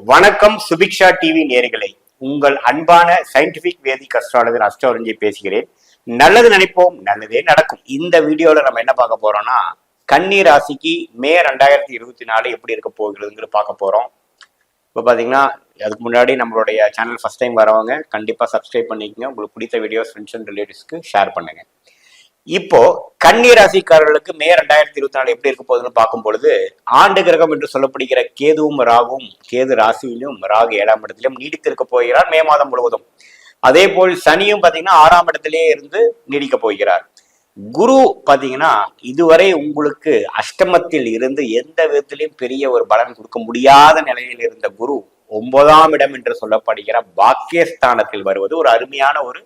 வணக்கம் சுபிக்ஷா டிவி நேயர்களே, உங்கள் அன்பான சயின்டிபிக் வேதிக் அஸ்ட்ராலஜர் அஸ்ட்ரோரஞ்சி பேசுகிறேன். நல்லது நினைப்போம், நல்லதே நடக்கும். இந்த வீடியோல நம்ம என்ன பார்க்க போறோம்னா, கன்னி ராசிக்கு மே 2024 எப்படி இருக்க போகிறதுங்கிறது பார்க்க போறோம். இப்போ பாத்தீங்கன்னா, அதுக்கு முன்னாடி நம்மளுடைய சேனல் ஃபர்ஸ்ட் டைம் வரவங்க கண்டிப்பா சப்ஸ்கிரைப் பண்ணிக்கோங்க. உங்களுக்கு பிடித்த வீடியோஸ் ஃப்ரெண்ட்ஸ் அண்ட் ரிலேட்டிவ்ஸ்க்கு ஷேர் பண்ணுங்க. இப்போ கன்னி ராசிக்காரர்களுக்கு மே 2024 எப்படி இருக்க போகுதுன்னு பார்க்கும் பொழுது, ஆண்டு கிரகம் என்று சொல்லப்படுகிற கேதுவும் ராகும், கேது ராசியிலும் ராகு 7ஆம் இடத்திலும் நீடித்திருக்க போகிறார் மே மாதம் முழுவதும். அதே போல் சனியும் பாத்தீங்கன்னா 6ஆம் இடத்திலே இருந்து நீடிக்க போகிறார். குரு பாத்தீங்கன்னா இதுவரை உங்களுக்கு அஷ்டமத்தில் இருந்து எந்த விதத்திலையும் பெரிய ஒரு பலன் கொடுக்க முடியாத நிலையில் இருந்த குரு 9ஆம் இடம் என்று சொல்லப்படுகிற பாக்கியஸ்தானத்தில் வருவது ஒரு அருமையான ஒரு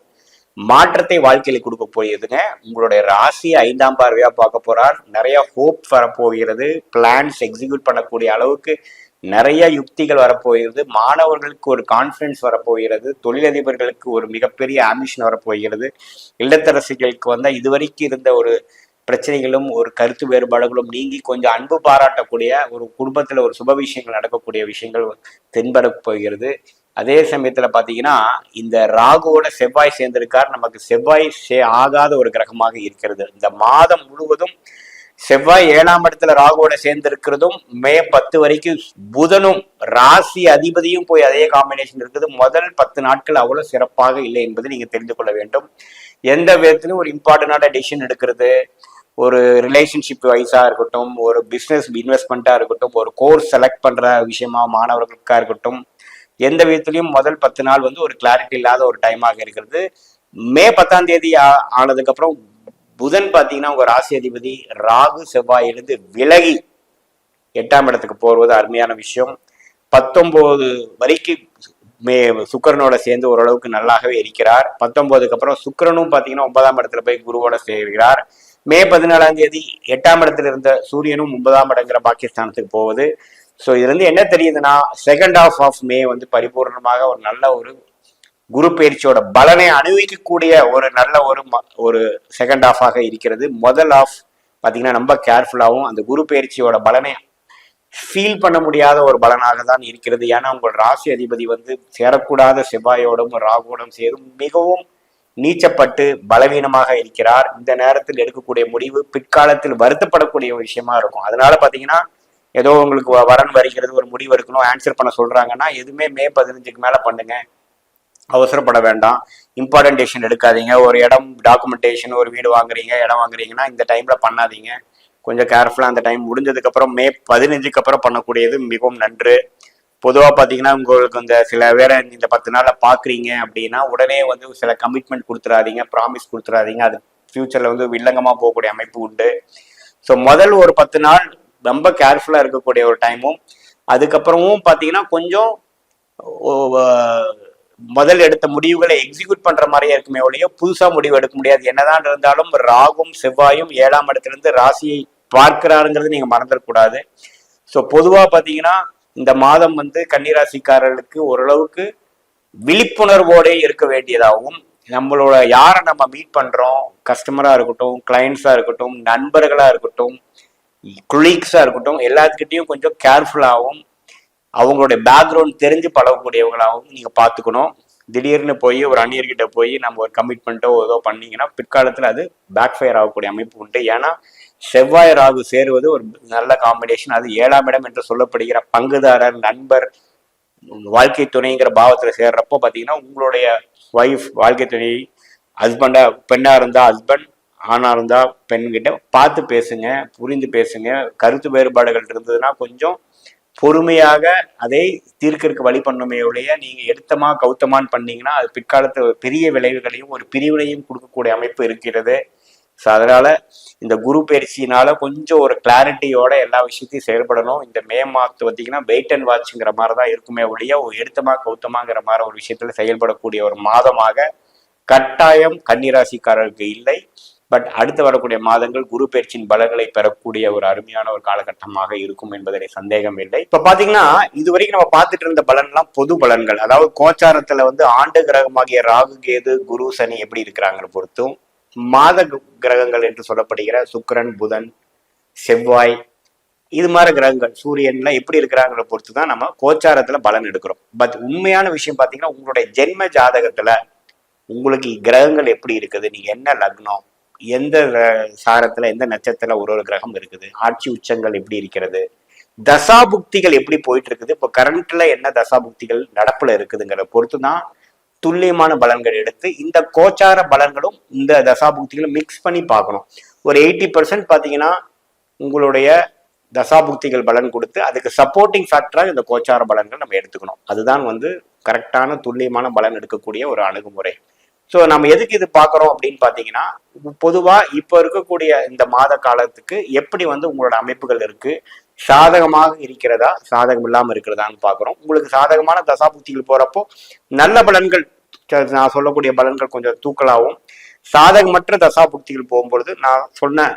மாற்றத்தை வாழ்க்கையில கொடுக்க போயிருதுங்க. உங்களுடைய ராசி 5ஆம் பார்வையா பார்க்க போறார். நிறைய ஹோப் வரப்போகிறது. பிளான்ஸ் எக்ஸிக்யூட் பண்ணக்கூடிய அளவுக்கு நிறைய யுக்திகள் வரப்போகிறது. மாணவர்களுக்கு ஒரு கான்பிடன்ஸ் வரப்போகிறது. தொழிலதிபர்களுக்கு ஒரு மிகப்பெரிய ஆம்பிஷன் வரப்போகிறது. இல்லத்தரசிகளுக்கு இதுவரைக்கும் இருந்த ஒரு பிரச்சனைகளும் ஒரு கருத்து வேறுபாடுகளும் நீங்கி கொஞ்சம் அன்பு பாராட்டக்கூடிய ஒரு குடும்பத்துல ஒரு சுப விஷயங்கள் நடக்கக்கூடிய விஷயங்கள் தென்பட போகிறது. அதே சமயத்துல பாத்தீங்கன்னா இந்த ராகுவோட செவ்வாய் சேர்ந்திருக்கார். நமக்கு செவ்வாய் ஆகாத ஒரு கிரகமாக இருக்கிறது. இந்த மாதம் முழுவதும் செவ்வாய் 7ஆம் இடத்துல ராகுவோட சேர்ந்திருக்கிறதும் மே 10 வரைக்கும் புதனும் ராசி அதிபதியும் போய் அதே காம்பினேஷன் இருக்குது. முதல் 10 நாட்கள் அவ்வளவு சிறப்பாக இல்லை என்பதை நீங்க தெரிந்து கொள்ள வேண்டும். எந்த விதத்திலும் ஒரு இம்பார்ட்டன்டான டெசிஷன் எடுக்கிறது, ஒரு ரிலேஷன்ஷிப் வைஸா இருக்கட்டும், ஒரு பிசினஸ் இன்வெஸ்ட்மெண்ட்டா இருக்கட்டும், ஒரு கோர்ஸ் செலக்ட் பண்ற விஷயமா மாணவர்களுக்கா இருக்கட்டும், எந்த விதத்திலையும் முதல் 10 நாள் ஒரு கிளாரிட்டி இல்லாத ஒரு டைமாக இருக்கிறது. மே 10ஆம் தேதி ஆனதுக்கு அப்புறம் புதன் பாத்தீங்கன்னா உங்க ராசி அதிபதி ராகு செவ்வாயிலிருந்து விலகி 8ஆம் இடத்துக்கு போறது அருமையான விஷயம். 19 வரைக்கும் சுக்கிரனோட சேர்ந்து ஓரளவுக்கு நல்லாகவே இருக்கிறார். 19க்கு அப்புறம் சுக்கிரனும் பாத்தீங்கன்னா 9ஆம் இடத்துல போய் குருவோட சேர்கிறார். மே 14ஆம் தேதி 8ஆம் இடத்துல இருந்த சூரியனும் 9ஆம் இடங்கிற பாகிஸ்தானத்துக்கு போகுது. ஸோ இதுல என்ன தெரியுதுன்னா, செகண்ட் ஹாஃப் ஆஃப் மே பரிபூர்ணமாக ஒரு நல்ல ஒரு குரு பயிற்சியோட பலனை அனுபவிக்கக்கூடிய ஒரு நல்ல ஒரு செகண்ட் ஹாஃபாக இருக்கிறது. முதல் ஹாஃப் பாத்தீங்கன்னா ரொம்ப கேர்ஃபுல்லாகவும் அந்த குரு பயிற்சியோட பலனை ஃபீல் பண்ண முடியாத ஒரு பலனாக தான் இருக்கிறது. ஏன்னா உங்கள் ராசி அதிபதி சேரக்கூடாத செவ்வாயோடும் ராகுவோடும் சேரும் மிகவும் நீச்சப்பட்டு பலவீனமாக இருக்கிறார். இந்த நேரத்தில் எடுக்கக்கூடிய முடிவு பிற்காலத்தில் வருத்தப்படக்கூடிய ஒரு விஷயமா இருக்கும். அதனால பாத்தீங்கன்னா ஏதோ உங்களுக்கு வரன் வருகிறது, ஒரு முடிவு எடுக்கணும், ஆன்சர் பண்ண சொல்றாங்கன்னா எதுவுமே மே 15க்கு மேல பண்ணுங்க. அவசரப்பட வேண்டாம். இம்பார்ட்டன்ட் டெசிஷன் எடுக்காதீங்க. ஒரு இடம் டாக்குமெண்டேஷன், ஒரு வீடு வாங்குறீங்க, இடம் வாங்குறீங்கன்னா இந்த டைம்ல பண்ணாதீங்க. கொஞ்சம் கேர்ஃபுல்லா அந்த டைம் முடிஞ்சதுக்கு அப்புறம் மே 15க்கு அப்புறம் பண்ணக்கூடியது மிகவும் நன்று. பொதுவா பாத்தீங்கன்னா உங்களுக்கு சில பேரை இந்த 10 நாள்ல பாக்குறீங்க அப்படின்னா உடனே சில கமிட்மெண்ட் கொடுத்துடாதீங்க, ப்ராமிஸ் கொடுத்துடாதீங்க. அது ஃபியூச்சர்ல வில்லங்கமா போகக்கூடிய அமைப்பு உண்டு. ஸோ முதல் ஒரு 10 நாள் ரொம்ப கேர்ஃபுல்லா இருக்கக்கூடிய ஒரு டைமும், அதுக்கப்புறமும் பாத்தீங்கன்னா கொஞ்சம் முதல் எடுத்த முடிவுகளை எக்ஸிக்யூட் பண்ற மாதிரியே இருக்குமே ஒழிய புதுசா முடிவு எடுக்க முடியாது. என்னதான் இருந்தாலும் ராகும் செவ்வாயும் 7ஆம் இடத்துல இருந்து ராசியை பார்க்கிறாருங்கிறது நீங்க மறந்துடக்கூடாது. ஸோ பொதுவா பாத்தீங்கன்னா இந்த மாதம் கன்னிராசிக்காரர்களுக்கு ஓரளவுக்கு விழிப்புணர்வோட இருக்க வேண்டியதாகவும், நம்மளோட யாரை நம்ம மீட் பண்றோம், கஸ்டமரா இருக்கட்டும், கிளைண்ட்ஸா இருக்கட்டும், நண்பர்களா இருக்கட்டும், கொலீக்ஸா இருக்கட்டும், எல்லாத்துக்கிட்டையும் கொஞ்சம் கேர்ஃபுல்லாகவும் அவங்களுடைய பேக்ரவுண்ட் தெரிஞ்சு பழகக்கூடியவங்களாகவும் நீங்க பாத்துக்கணும். திடீர்னு போய் ஒரு அந்நியர்கிட்ட போய் நம்ம ஒரு கமிட்மெண்ட்டோ ஏதோ பண்ணீங்கன்னா பிற்காலத்துல அது பேக் ஃபயர் ஆகக்கூடிய அமைப்பு உண்டு. ஏன்னா செவ்வாய் ராகு சேருவது ஒரு நல்ல காம்பினேஷன். அது 7ஆம் இடம் என்று சொல்லப்படுகிற பங்குதாரர், நண்பர், வாழ்க்கை துணைங்கிற பாவத்துல சேர்றப்போ பாத்தீங்கன்னா உங்களுடைய ஒய்ஃப், வாழ்க்கை துணை, ஹஸ்பண்டா, பெண்ணா இருந்தா ஹஸ்பண்ட், ஆணா இருந்தா பெண்கிட்ட பார்த்து பேசுங்க, புரிந்து பேசுங்க. கருத்து வேறுபாடுகள் இருந்ததுன்னா கொஞ்சம் பொறுமையாக அதை தீர்க்கறதுக்கு வழி பண்ணுமே ஒழிய நீங்க எடுத்தமா கௌத்தமான்னு பண்ணீங்கன்னா அது பிற்காலத்துல பெரிய விளைவுகளையும் ஒரு பிரிவினையும் கொடுக்கக்கூடிய அமைப்பு இருக்கிறது. ஸோ அதனால இந்த குரு பயிற்சியினால கொஞ்சம் ஒரு கிளாரிட்டியோட எல்லா விஷயத்தையும் செயல்படணும். இந்த மே மாதத்து பார்த்தீங்கன்னா வெயிட் அண்ட் வாட்ச்ங்கிற மாதிரி தான் இருக்குமே ஒழிய ஒரு எடுத்தமா கௌத்தமாங்கிற மாதிரி ஒரு விஷயத்துல செயல்படக்கூடிய ஒரு மாதமாக கட்டாயம் கன்னிராசிக்காரருக்கு இல்லை. பட் அடுத்து வரக்கூடிய மாதங்கள் குரு பயிற்சியின் பலன்களை பெறக்கூடிய ஒரு அருமையான ஒரு காலகட்டமாக இருக்கும் என்பதில் சந்தேகம் இல்லை. இப்ப பாத்தீங்கன்னா இதுவரைக்கும் நம்ம பார்த்துட்டு இருந்த பலன்லாம் பொது பலன்கள். அதாவது கோச்சாரத்துல ஆண்டு கிரகமாகிய ராகு, கேது, குரு, சனி எப்படி இருக்கிறாங்க பொறுத்தும், மாத கிரகங்கள் என்று சொல்லப்படுகிற சுக்கிரன், புதன், செவ்வாய், இது மாதிரி கிரகங்கள் சூரியன்ல எப்படி இருக்கிறாங்கிற பொறுத்து தான் நம்ம கோச்சாரத்துல பலன் எடுக்கிறோம். பட் உண்மையான விஷயம் பாத்தீங்கன்னா உங்களுடைய ஜென்ம ஜாதகத்துல உங்களுக்கு கிரகங்கள் எப்படி இருக்குது, நீங்க என்ன லக்னம், எந்த சாரத்துல எந்த நட்சத்திரத்துல ஒரு கிரகம் இருக்குது, ஆட்சி உச்சங்கள் எப்படி இருக்கிறது, தசாபுக்திகள் எப்படி போயிட்டு இருக்குது, இப்போ கரண்ட்ல என்ன தசாபுக்திகள் நடப்புல இருக்குதுங்கிற பொறுத்து தான் துல்லியமான பலன்கள் எடுத்து இந்த கோச்சார பலன்களும் இந்த தசாபுக்திகளும் மிக்ஸ் பண்ணி பார்க்கணும். ஒரு 80% பாத்தீங்கன்னா உங்களுடைய தசாபுக்திகள் பலன் கொடுத்து அதுக்கு சப்போர்ட்டிங் ஃபேக்டரா இந்த கோச்சார பலன்கள் நம்ம எடுத்துக்கணும். அதுதான் கரெக்டான துல்லியமான பலன் எடுக்கக்கூடிய ஒரு அணுகுமுறை. ஸோ நம்ம எதுக்கு இது பார்க்குறோம் அப்படின்னு பார்த்தீங்கன்னா, பொதுவாக இப்போ இருக்கக்கூடிய இந்த மாத காலத்துக்கு எப்படி உங்களோட அமைப்புகள் இருக்கு, சாதகமாக இருக்கிறதா சாதகம் இல்லாமல் இருக்கிறதான்னு பார்க்குறோம். உங்களுக்கு சாதகமான தசாபுக்திகள் போகிறப்போ நல்ல பலன்கள், நான் சொல்லக்கூடிய பலன்கள் கொஞ்சம் தூக்கலாகவும், சாதகமற்ற தசாபுக்திகள் போகும்பொழுது நான் சொன்ன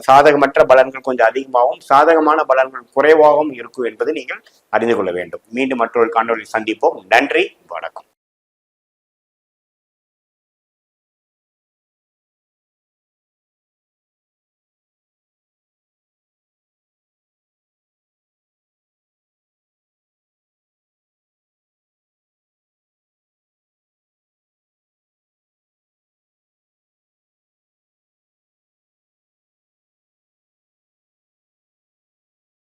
சாதகமற்ற பலன்கள் கொஞ்சம் அதிகமாகவும் சாதகமான பலன்கள் குறைவாகவும் இருக்கும் என்பதை நீங்கள் அறிந்து கொள்ள வேண்டும். மீண்டும் மற்றொரு காணொலியில் சந்திப்போம். நன்றி, வணக்கம்.